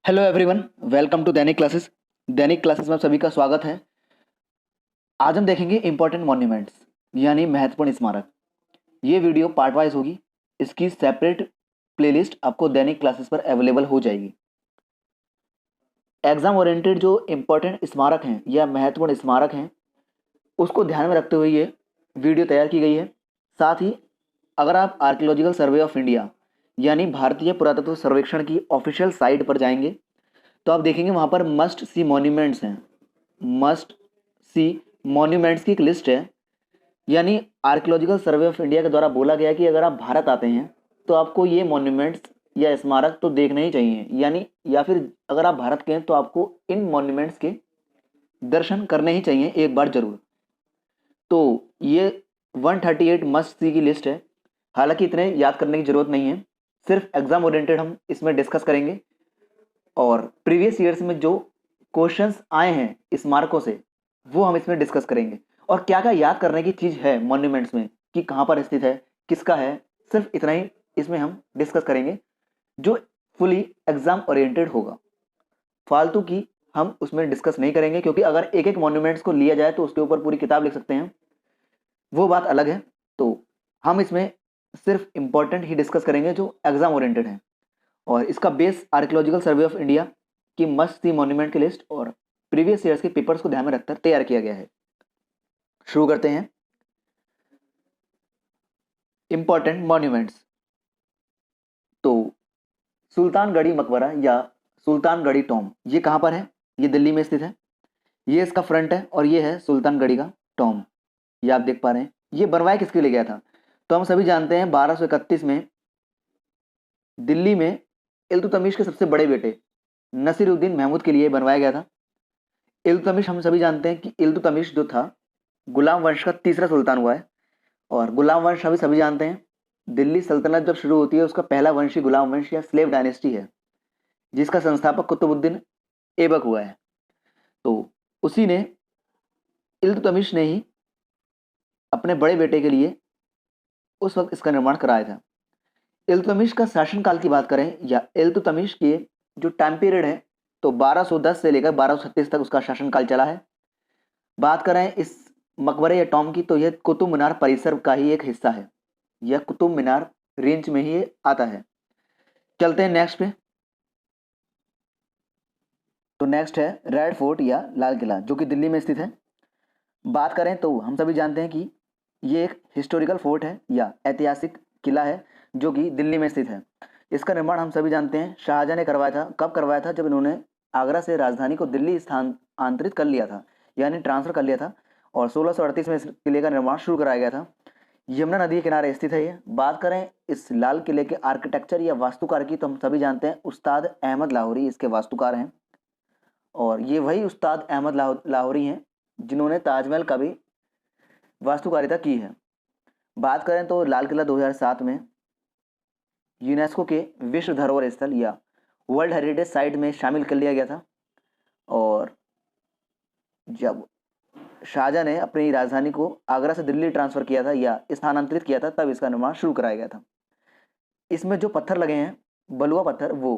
Hello everyone, welcome to Dainik classes. Dainik classes में आप सभी का स्वागत है। आज हम देखेंगे इंपॉर्टेंट मॉन्यूमेंट्स यानी महत्वपूर्ण स्मारक। ये वीडियो पार्ट वाइज होगी। इसकी सेपरेट प्लेलिस्ट आपको दैनिक क्लासेस पर अवेलेबल हो जाएगी। एग्जाम ओरिएंटेड जो इंपॉर्टेंट स्मारक हैं या महत्वपूर्ण स्मारक हैं उसको ध्यान में रखते हुए ये वीडियो तैयार की गई है। साथ ही अगर आप आर्कियोलॉजिकल सर्वे ऑफ इंडिया यानी भारतीय पुरातत्व सर्वेक्षण की ऑफिशियल साइट पर जाएंगे तो आप देखेंगे वहाँ पर मस्ट सी मॉन्यूमेंट्स हैं। मस्ट सी मॉन्यूमेंट्स की एक लिस्ट है। यानी आर्कियोलॉजिकल सर्वे ऑफ इंडिया के द्वारा बोला गया कि अगर आप भारत आते हैं तो आपको ये मॉन्यूमेंट्स या स्मारक तो देखने ही चाहिए, यानी या फिर अगर आप भारत के हैं तो आपको इन मॉन्यूमेंट्स के दर्शन करने ही चाहिए एक बार जरूर। तो ये 138 मस्ट सी की लिस्ट है। हालांकि इतने याद करने की जरूरत नहीं है, सिर्फ एग्जाम ओरिएंटेड हम इसमें डिस्कस करेंगे और प्रीवियस ईयर्स में जो क्वेश्चंस आए हैं स्मारकों से वो हम इसमें डिस्कस करेंगे। और क्या क्या याद करने की चीज़ है मॉन्यूमेंट्स में कि कहाँ पर स्थित है, किसका है, सिर्फ इतना ही इसमें हम डिस्कस करेंगे जो फुली एग्जाम ओरिएंटेड होगा। फालतू की हम उसमें डिस्कस नहीं करेंगे, क्योंकि अगर एक एक मॉन्यूमेंट्स को लिया जाए तो उसके ऊपर पूरी किताब लिख सकते हैं, वो बात अलग है। तो हम इसमें सिर्फ इंपॉर्टेंट ही डिस्कस करेंगे जो एग्जाम ओरिएंटेड है। और इसका base archaeological survey of India की मस्ट सी मॉन्यूमेंट की लिस्ट और प्रीवियस ईयर्स के पेपर्स को ध्यान में रखकर तैयार किया गया है। शुरू करते हैं। Important monuments. तो सुल्तानगढ़ी मकबरा या सुल्तानगढ़ी टॉम ये कहाँ पर है? ये दिल्ली में स्थित है। ये इसका फ्रंट है और ये है सुल्तानगढ़ी का टॉम। ये आप देख पा रहे हैं। ये बनवाया किसके लिए गया था? तो हम सभी जानते हैं 1231 में दिल्ली में इल्तुतमिश के सबसे बड़े बेटे नसीरुद्दीन महमूद के लिए बनवाया गया था। इल्तुतमिश हम सभी जानते हैं कि इल्तुतमिश जो था गुलाम वंश का तीसरा सुल्तान हुआ है। और गुलाम वंश अभी सभी जानते हैं दिल्ली सल्तनत जब शुरू होती है उसका पहला वंश ही गुलाम वंश या स्लेव डायनेस्टी है, जिसका संस्थापक कुतुबुद्दीन ऐबक हुआ है। तो उसी ने इल्तुतमिश ने ही अपने बड़े बेटे के लिए उस वक्त इसका निर्माण कराया था। इल्तुतमिश का शासनकाल की बात करें या इल्तुतमिश के जो टाइम पीरियड है तो 1210 से लेकर 1236 तक उसका शासनकाल चला है। बात करें इस मकबरे या टॉम की तो यह कुतुब मीनार परिसर का ही एक हिस्सा है। यह कुतुब मीनार रेंज में ही ये आता है। चलते हैं नेक्स्ट पे। तो नेक्स्ट है रेड फोर्ट या लाल किला जो कि दिल्ली में स्थित है। बात करें तो हम सभी जानते हैं कि ये एक हिस्टोरिकल फोर्ट है या ऐतिहासिक किला है जो कि दिल्ली में स्थित है। इसका निर्माण हम सभी जानते हैं शाहजहां ने करवाया था। कब करवाया था? जब इन्होंने आगरा से राजधानी को दिल्ली स्थानांतरित कर लिया था, यानी ट्रांसफर कर लिया था। और 1638 में इस किले का निर्माण शुरू कराया गया था। यमुना नदी के किनारे स्थित है ये। बात करें इस लाल किले के आर्किटेक्चर या वास्तुकार की तो हम सभी जानते हैं उस्ताद अहमद लाहौरी इसके वास्तुकार हैं। और ये वही उस्ताद अहमद लाहौरी हैं जिन्होंने ताजमहल का भी वास्तुकारिता की है। बात करें तो लाल किला 2007 में यूनेस्को के विश्व धरोहर स्थल या वर्ल्ड हेरिटेज साइट में शामिल कर लिया गया था। और जब शाहजहां ने अपनी राजधानी को आगरा से दिल्ली ट्रांसफर किया था या स्थानांतरित किया था तब इसका निर्माण शुरू कराया गया था। इसमें जो पत्थर लगे हैं बलुआ पत्थर वो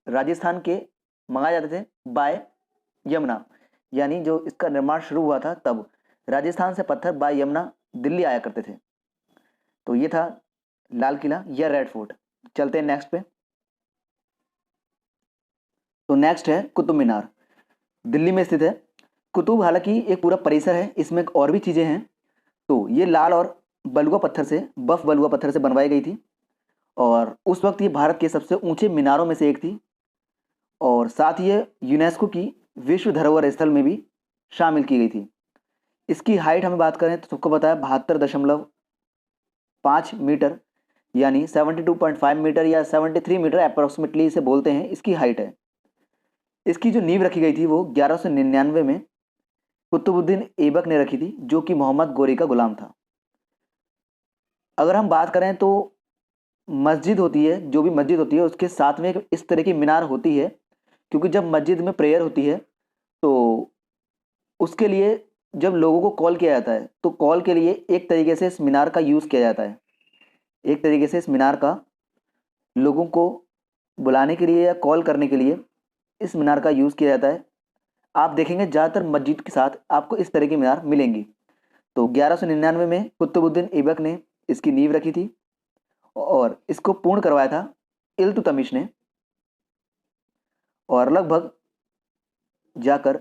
राजस्थान के मंगाए जाते थे बाय यमुना, यानी जो इसका निर्माण शुरू हुआ था तब राजस्थान से पत्थर बाय यमुना दिल्ली आया करते थे। तो ये था लाल किला या रेड फोर्ट। चलते हैं नेक्स्ट पे। तो नेक्स्ट है कुतुब मीनार, दिल्ली में स्थित है। कुतुब हालांकि एक पूरा परिसर है, इसमें और भी चीज़ें हैं। तो ये लाल और बलुआ पत्थर से बफ बलुआ पत्थर से बनवाई गई थी और उस वक्त ये भारत के सबसे ऊंचे मीनारों में से एक थी। और साथ ही ये यूनेस्को की विश्व धरोहर स्थल में भी शामिल की गई थी। इसकी हाइट हमें बात करें तो सबको पता है 72.5 मीटर, यानी 72.5 मीटर या 73 मीटर अप्रोक्सीमेटली इसे बोलते हैं, इसकी हाइट है। इसकी जो नींव रखी गई थी वो 1199 में कुतुबुद्दीन ऐबक ने रखी थी जो कि मोहम्मद गोरी का गुलाम था। अगर हम बात करें तो मस्जिद होती है, जो भी मस्जिद होती है उसके साथ में एक इस तरह की मीनार होती है, क्योंकि जब मस्जिद में प्रेयर होती है तो उसके लिए जब लोगों को कॉल किया जाता है तो कॉल के लिए एक तरीके से इस मीनार का यूज़ किया जाता है। एक तरीके से इस मीनार का लोगों को बुलाने के लिए या कॉल करने के लिए इस मीनार का यूज़ किया जाता है। आप देखेंगे ज़्यादातर मस्जिद के साथ आपको इस तरह की मीनार मिलेंगी। तो 1199 में कुतुबुद्दीन ऐबक ने इसकी नींव रखी थी और इसको पूर्ण करवाया था इल्तुतमिश ने, और लगभग जाकर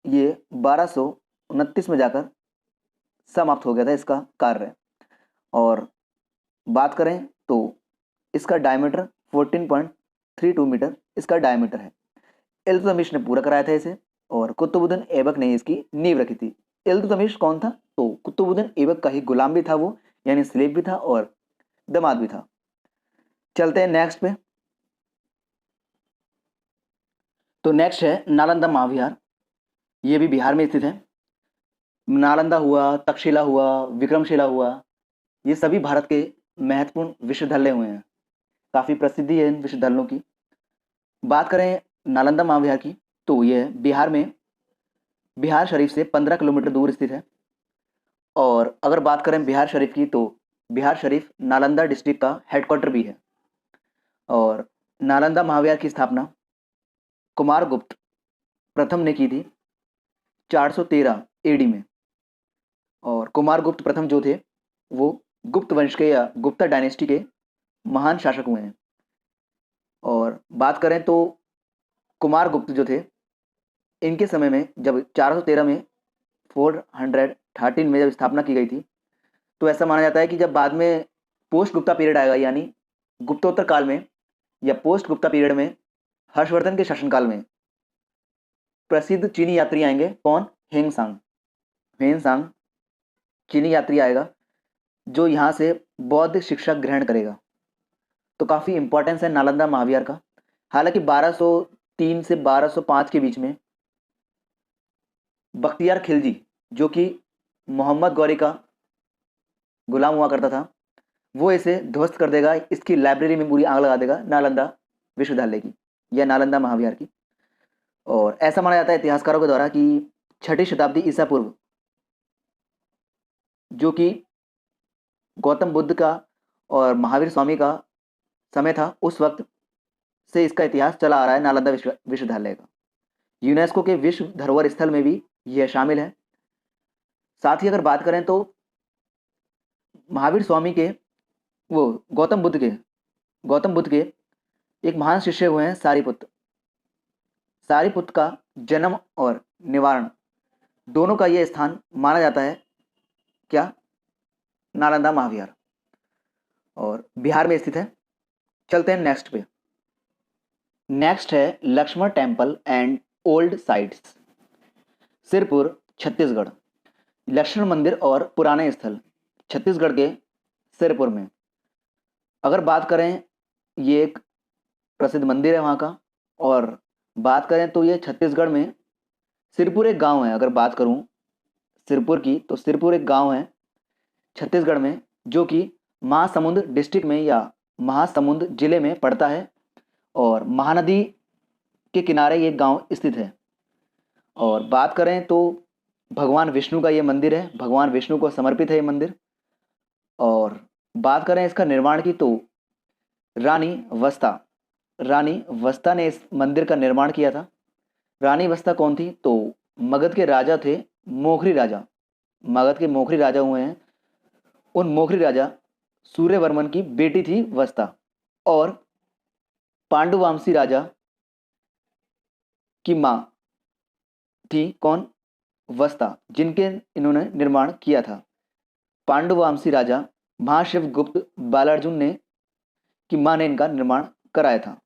ये 1229 में जाकर समाप्त हो गया था इसका कार्य। और बात करें तो इसका डायमीटर 14.32 मीटर इसका डायमीटर है। इल्तुतमिश ने पूरा कराया था इसे और कुतुबुद्दीन ऐबक ने इसकी नींव रखी थी। इल्तुतमिश कौन था? तो कुतुबुद्दीन ऐबक का ही गुलाम भी था वो, यानी स्लेव भी था और दामाद भी था। चलते हैं नेक्स्ट पे। तो नेक्स्ट है नालंदा महाविहार। ये भी बिहार में स्थित है। नालंदा हुआ, तक्षशिला हुआ, विक्रमशिला हुआ, ये सभी भारत के महत्वपूर्ण विश्वविद्यालय हुए हैं। काफ़ी प्रसिद्धि है इन विश्वविद्यालयों की। बात करें नालंदा महाविहार की तो यह बिहार में बिहार शरीफ से 15 किलोमीटर दूर स्थित है। और अगर बात करें बिहार शरीफ की तो बिहार शरीफ नालंदा डिस्ट्रिक्ट का हेडक्वार्टर भी है। और नालंदा महाविहार की स्थापना कुमारगुप्त प्रथम ने की थी 413 एडी में। और कुमारगुप्त प्रथम जो थे वो गुप्त वंश के या गुप्ता डायनेस्टी के महान शासक हुए हैं। और बात करें तो कुमारगुप्त जो थे इनके समय में जब 413 में 413 में जब स्थापना की गई थी तो ऐसा माना जाता है कि जब बाद में पोस्ट गुप्ता पीरियड आएगा, यानी गुप्तोत्तर काल में या पोस्ट गुप्ता पीरियड में हर्षवर्धन के शासनकाल में प्रसिद्ध चीनी यात्री आएंगे। कौन? हेंगसांग। हेंगसांग चीनी यात्री आएगा जो यहाँ से बौद्ध शिक्षा ग्रहण करेगा। तो काफ़ी इंपॉर्टेंस है नालंदा महाविहार का। हालांकि 1203 से 1205 के बीच में बख्तियार खिलजी जो कि मोहम्मद गौरी का गुलाम हुआ करता था, वो इसे ध्वस्त कर देगा। इसकी लाइब्रेरी में पूरी आग लगा देगा नालंदा विश्वविद्यालय की या नालंदा महाविहार की। और ऐसा माना जाता है इतिहासकारों के द्वारा कि 6ठी शताब्दी ईसा पूर्व, जो कि गौतम बुद्ध का और महावीर स्वामी का समय था, उस वक्त से इसका इतिहास चला आ रहा है नालंदा विश्वविद्यालय का। यूनेस्को के विश्व धरोहर स्थल में भी यह शामिल है। साथ ही अगर बात करें तो महावीर स्वामी के वो गौतम बुद्ध के एक महान शिष्य हुए हैं सारीपुत्र। सारीपुत्र का जन्म और निवारण दोनों का यह स्थान माना जाता है क्या? नालंदा महाविहार, और बिहार में स्थित है। चलते हैं नेक्स्ट पे। नेक्स्ट है Laxman temple and old sites, Sirpur Chhattisgarh. Laxman मंदिर और पुराने स्थल छत्तीसगढ़ के सिरपुर में। अगर बात करें, ये एक प्रसिद्ध मंदिर है वहाँ का। और बात करें तो ये छत्तीसगढ़ में सिरपुर एक गांव है। अगर बात करूँ सिरपुर की तो सिरपुर एक गांव है छत्तीसगढ़ में जो कि महासमुंद डिस्ट्रिक्ट में या महासमुंद जिले में पड़ता है और महानदी के किनारे ये गांव स्थित है। और बात करें तो भगवान विष्णु का ये मंदिर है, भगवान विष्णु को समर्पित है ये मंदिर। और बात करें इसका निर्माण की तो रानी वस्ता ने इस मंदिर का निर्माण किया था। रानी वस्ता कौन थी? तो मगध के राजा थे मोखरी राजा। मगध के मोखरी राजा हुए हैं। उन मोखरी राजा सूर्यवर्मन की बेटी थी वस्ता। और पांडुवंशी राजा की माँ थी कौन? वस्ता, जिनके इन्होंने निर्माण किया था। पांडुवंशी राजा महाशिव गुप्त बालार्जुन ने की माँ ने इनका निर्माण कराया था।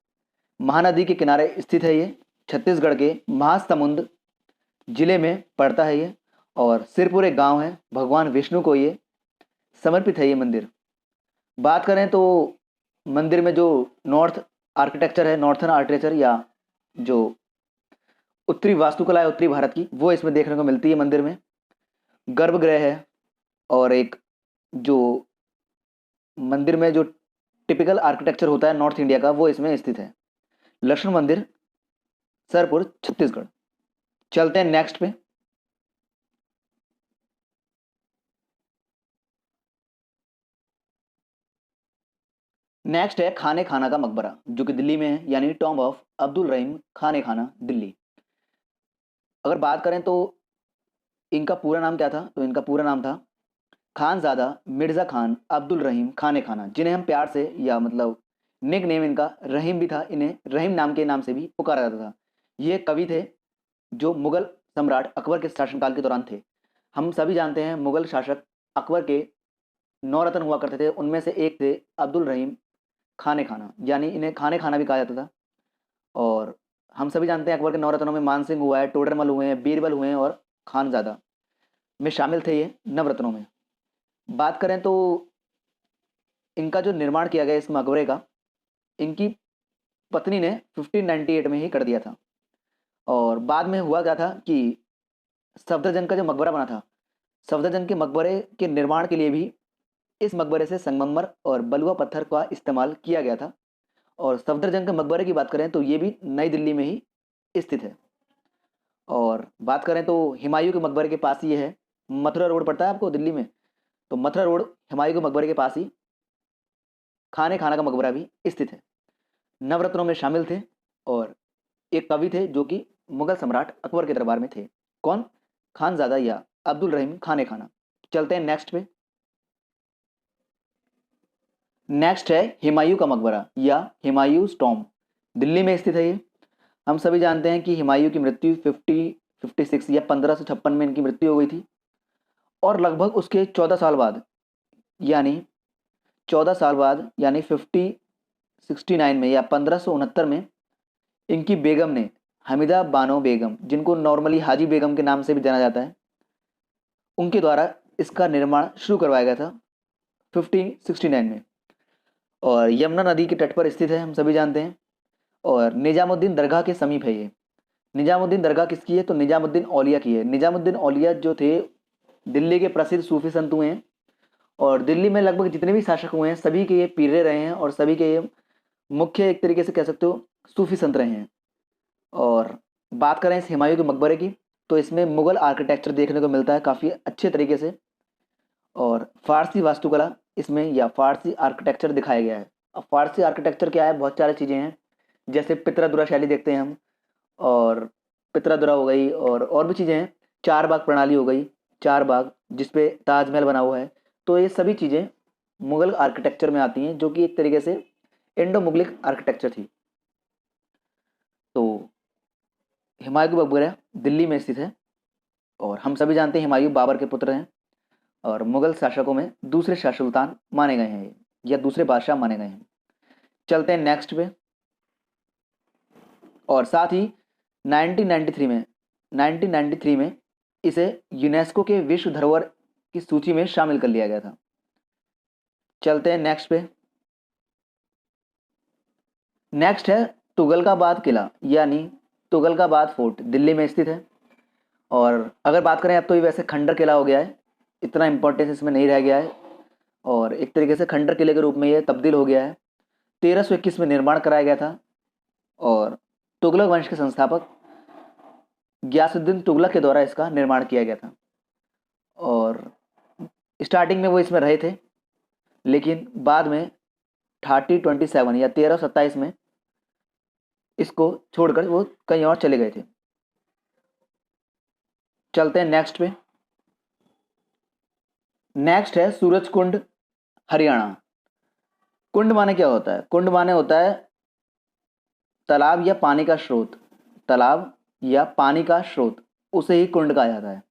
महानदी के किनारे स्थित है ये, छत्तीसगढ़ के महासमुंद जिले में पड़ता है ये। और सिरपुर एक गांव है, भगवान विष्णु को ये समर्पित है ये मंदिर। बात करें तो मंदिर में जो नॉर्थर्न आर्किटेक्चर या जो उत्तरी वास्तुकला है उत्तरी भारत की, वो इसमें देखने को मिलती है मंदिर में। गर्भगृह है और एक जो मंदिर में जो टिपिकल आर्किटेक्चर होता है नॉर्थ इंडिया का, वो इसमें स्थित है। लक्ष्मण मंदिर, सरपुर, छत्तीसगढ़। चलते हैं नेक्स्ट पे। नेक्स्ट है खाने खाना का मकबरा, जो कि दिल्ली में है, यानी टॉम्ब ऑफ अब्दुल रहीम खाने खाना, दिल्ली। अगर बात करें तो इनका पूरा नाम क्या था, तो इनका पूरा नाम था खानज़ादा मिर्ज़ा खान अब्दुल रहीम खाने खाना, जिन्हें हम प्यार से या मतलब निक नेम इनका रहीम भी था, इन्हें रहीम नाम के नाम से भी पुकारा जाता था। ये कवि थे जो मुगल सम्राट अकबर के शासनकाल के दौरान थे। हम सभी जानते हैं मुगल शासक अकबर के 9 रत्न हुआ करते थे, उनमें से एक थे अब्दुल रहीम खाने खाना, यानी इन्हें खाने खाना भी कहा जाता था। और हम सभी जानते हैं अकबर के 9 रत्नों में मानसिंह हुआ है, टोडरमल हुए हैं, बीरबल हुए हैं और खानज़ादा में शामिल थे ये नवरत्नों में। बात करें तो इनका जो निर्माण किया गया इस मकबरे का, इनकी पत्नी ने 1598 में ही कर दिया था। और बाद में हुआ क्या था कि सफदरजंग का जो मकबरा बना था, सफदरजंग के मकबरे के निर्माण के लिए भी इस मकबरे से संगमरमर और बलुआ पत्थर का इस्तेमाल किया गया था। और सफदरजंग के मकबरे की बात करें तो ये भी नई दिल्ली में ही स्थित है। और बात करें तो हुमायूं के मकबरे के पास ये है, मथुरा रोड पड़ता है आपको दिल्ली में, तो मथुरा रोड हुमायूं के मकबरे के पास ही खाने खाना का मकबरा भी स्थित है। नवरत्नों में शामिल थे और एक कवि थे जो कि मुगल सम्राट अकबर के दरबार में थे। कौन? खानजादा या अब्दुल रहीम खाने खाना। चलते हैं नेक्स्ट पे। नेक्स्ट है हुमायूं का मकबरा या हुमायूंस टॉम्ब, दिल्ली में स्थित है ये। हम सभी जानते हैं कि हुमायूं की मृत्यु 56 या 1556 में इनकी मृत्यु हो गई थी। और लगभग उसके 14 साल बाद यानी 14 साल बाद यानी 1569 में या 1569 में इनकी बेगम ने, हमीदा बानो बेगम, जिनको नॉर्मली हाजी बेगम के नाम से भी जाना जाता है, उनके द्वारा इसका निर्माण शुरू करवाया गया था 1569 में। और यमुना नदी के तट पर स्थित है, हम सभी जानते हैं। और निजामुद्दीन दरगाह के समीप है ये। निजामुद्दीन दरगाह किसकी है, तो निजामुद्दीन औलिया की है। निजामुद्दीन औलिया जो थे दिल्ली के प्रसिद्ध सूफी संत हुए हैं। और दिल्ली में लगभग जितने भी शासक हुए हैं सभी के ये पीरे रहे हैं और सभी के ये मुख्य एक तरीके से कह सकते हो सूफी संत रहे हैं। और बात करें इस हुमायूं के मकबरे की, तो इसमें मुगल आर्किटेक्चर देखने को मिलता है काफ़ी अच्छे तरीके से। और फारसी वास्तुकला इसमें या फारसी आर्किटेक्चर दिखाया गया है। अब फारसी आर्किटेक्चर क्या है, बहुत सारी चीज़ें हैं, जैसे पितरादुरा शैली देखते हैं हम, और पितरादुरा हो गई और भी चीज़ें हैं, चार बाग प्रणाली हो गई, चार बाग जिसपे ताजमहल बना हुआ है। तो ये सभी चीज़ें मुगल आर्किटेक्चर में आती हैं, जो कि एक तरीके से इंडो मुगलिक आर्किटेक्चर थी। तो हुमायूं की मकबरा दिल्ली में स्थित है। और हम सभी जानते हैं हुमायूं बाबर के पुत्र हैं और मुगल शासकों में दूसरे शाह सुल्तान माने गए हैं या दूसरे बादशाह माने गए हैं। चलते हैं नेक्स्ट पे। और साथ ही 1993 में इसे यूनेस्को के विश्व धरोहर की सूची में शामिल कर लिया गया था। चलते हैं नेक्स्ट पे। नेक्स्ट है तुगलकाबाद किला यानी तुगलकाबाद फोर्ट, दिल्ली में स्थित है। और अगर बात करें अब तो ये वैसे खंडर किला हो गया है, इतना इंपॉर्टेंस इसमें नहीं रह गया है और एक तरीके से खंडर किले के रूप में ये तब्दील हो गया है। 1321 में निर्माण कराया गया था और तुगलक वंश के संस्थापक गयासुद्दीन तुगलक के द्वारा इसका निर्माण किया गया था। और स्टार्टिंग में वो इसमें रहे थे, लेकिन बाद में 1327 या 1327 में इसको छोड़कर वो कहीं और चले गए थे। चलते हैं नेक्स्ट पे। नेक्स्ट है सूरज कुंड, हरियाणा। कुंड माने क्या होता है? कुंड माने होता है तालाब या पानी का स्रोत, तालाब या पानी का स्रोत, उसे ही कुंड कहा जाता है।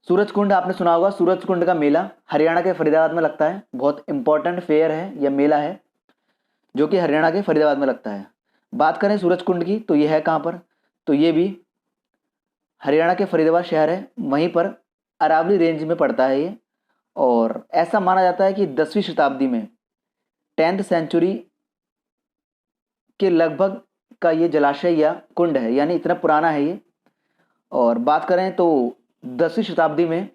सूरज कुंड आपने सुना होगा, सूरज कुंड का मेला हरियाणा के फरीदाबाद में लगता है। बहुत इंपॉर्टेंट फेयर है या मेला है जो कि हरियाणा के फरीदाबाद में लगता है। बात करें सूरज कुंड की तो यह है कहाँ पर, तो ये भी हरियाणा के फरीदाबाद शहर है, वहीं पर अरावली रेंज में पड़ता है ये। और ऐसा माना जाता है कि 10वीं शताब्दी में 10th सेंचुरी के लगभग का ये जलाशय या कुंड है, यानी इतना पुराना है ये। और बात करें तो 10वीं शताब्दी में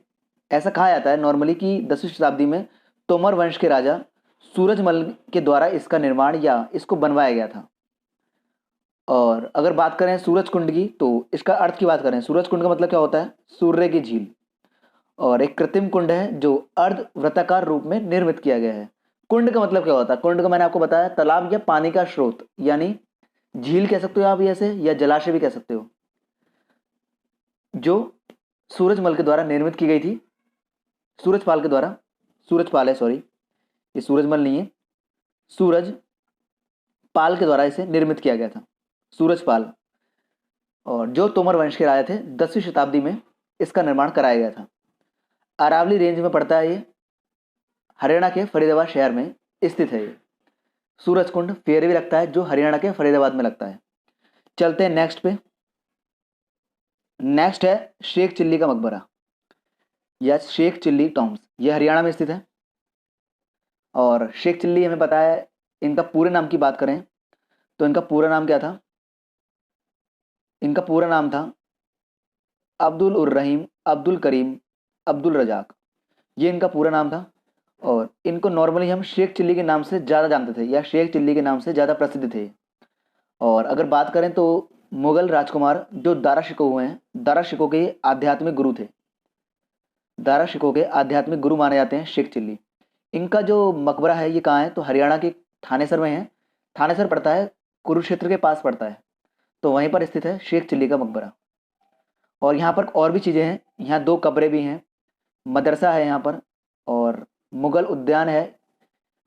ऐसा कहा जाता है नॉर्मली कि 10वीं शताब्दी में तोमर वंश के राजा सूरजमल के द्वारा इसका निर्माण या इसको बनवाया गया था। और अगर बात करें सूरज कुंड की तो इसका अर्थ की बात करें, सूरज कुंड का मतलब क्या होता है? सूर्य की झील। और एक कृत्रिम कुंड है जो अर्ध वृत्ताकार रूप में निर्मित किया गया है। कुंड का मतलब क्या होता है? कुंड का मैंने आपको बताया, तालाब या पानी का स्रोत, यानी झील कह सकते हो आप ऐसे, या जलाशय भी कह सकते हो, जो सूरजमल के द्वारा निर्मित की गई थी, सूरजपाल के द्वारा, सूरजपाल है सॉरी, ये सूरजमल नहीं है, सूरज पाल के द्वारा इसे निर्मित किया गया था, सूरजपाल। और जो तोमर वंश के राजा थे, 10वीं शताब्दी में इसका निर्माण कराया गया था। अरावली रेंज में पड़ता है ये, हरियाणा के फरीदाबाद शहर में स्थित है ये। सूरज कुंड फेयर भी लगता है, जो हरियाणा के फरीदाबाद में लगता है। चलते हैं नेक्स्ट पे। नेक्स्ट है शेख चिल्ली का मकबरा या शेख चिल्ली टॉम्स, ये हरियाणा में स्थित है। और शेख चिल्ली हमें पता है, इनका पूरे नाम की बात करें तो इनका पूरा नाम क्या था? इनका पूरा नाम था अब्दुल उर रहीम अब्दुल करीम अब्दुल रजाक, ये इनका पूरा नाम था। और इनको नॉर्मली हम शेख चिल्ली के नाम से ज़्यादा जानते थे, या शेख चिल्ली के नाम से ज़्यादा प्रसिद्ध थे। और अगर बात करें तो मुगल राजकुमार जो दारा शिकोह हुए हैं, दारा शिकोह के आध्यात्मिक गुरु थे, दारा शिकोह के आध्यात्मिक गुरु माने जाते हैं शेख चिल्ली। इनका जो मकबरा है ये कहाँ है? तो हरियाणा के थानेसर में है। थानेसर पड़ता है, कुरुक्षेत्र के पास पड़ता है, तो वहीं पर स्थित है शेख चिल्ली का मकबरा। और यहाँ पर और भी चीज़ें हैं, यहाँ 2 कब्रें भी हैं, मदरसा है यहाँ पर, और मुगल उद्यान है,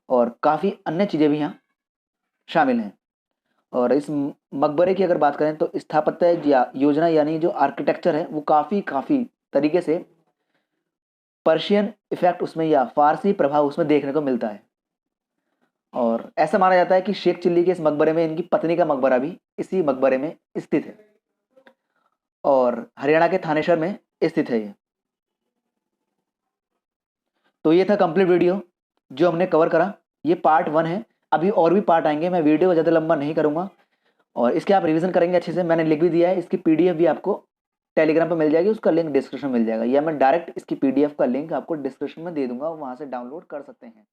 और काफ़ी अन्य चीज़ें भी यहाँ शामिल हैं। और इस मकबरे की अगर बात करें तो स्थापत्य या योजना यानी जो आर्किटेक्चर है वो काफ़ी तरीके से पर्शियन इफेक्ट उसमें या फारसी प्रभाव उसमें देखने को मिलता है। और ऐसा माना जाता है कि शेख चिल्ली के इस मकबरे में इनकी पत्नी का मकबरा भी इसी मकबरे में स्थित है, और हरियाणा के थानेसर में स्थित है ये। तो ये था कंप्लीट वीडियो जो हमने कवर करा, ये पार्ट 1 है। अभी और भी पार्ट आएंगे, मैं वीडियो को ज़्यादा लंबा नहीं करूँगा, और इसके आप रिवीजन करेंगे अच्छे से। मैंने लिख भी दिया है, इसकी पीडीएफ भी आपको टेलीग्राम पर मिल जाएगी, उसका लिंक डिस्क्रिप्शन में मिल जाएगा, या मैं डायरेक्ट इसकी पीडीएफ का लिंक आपको डिस्क्रिप्शन में दे दूंगा, वहाँ से डाउनलोड कर सकते हैं।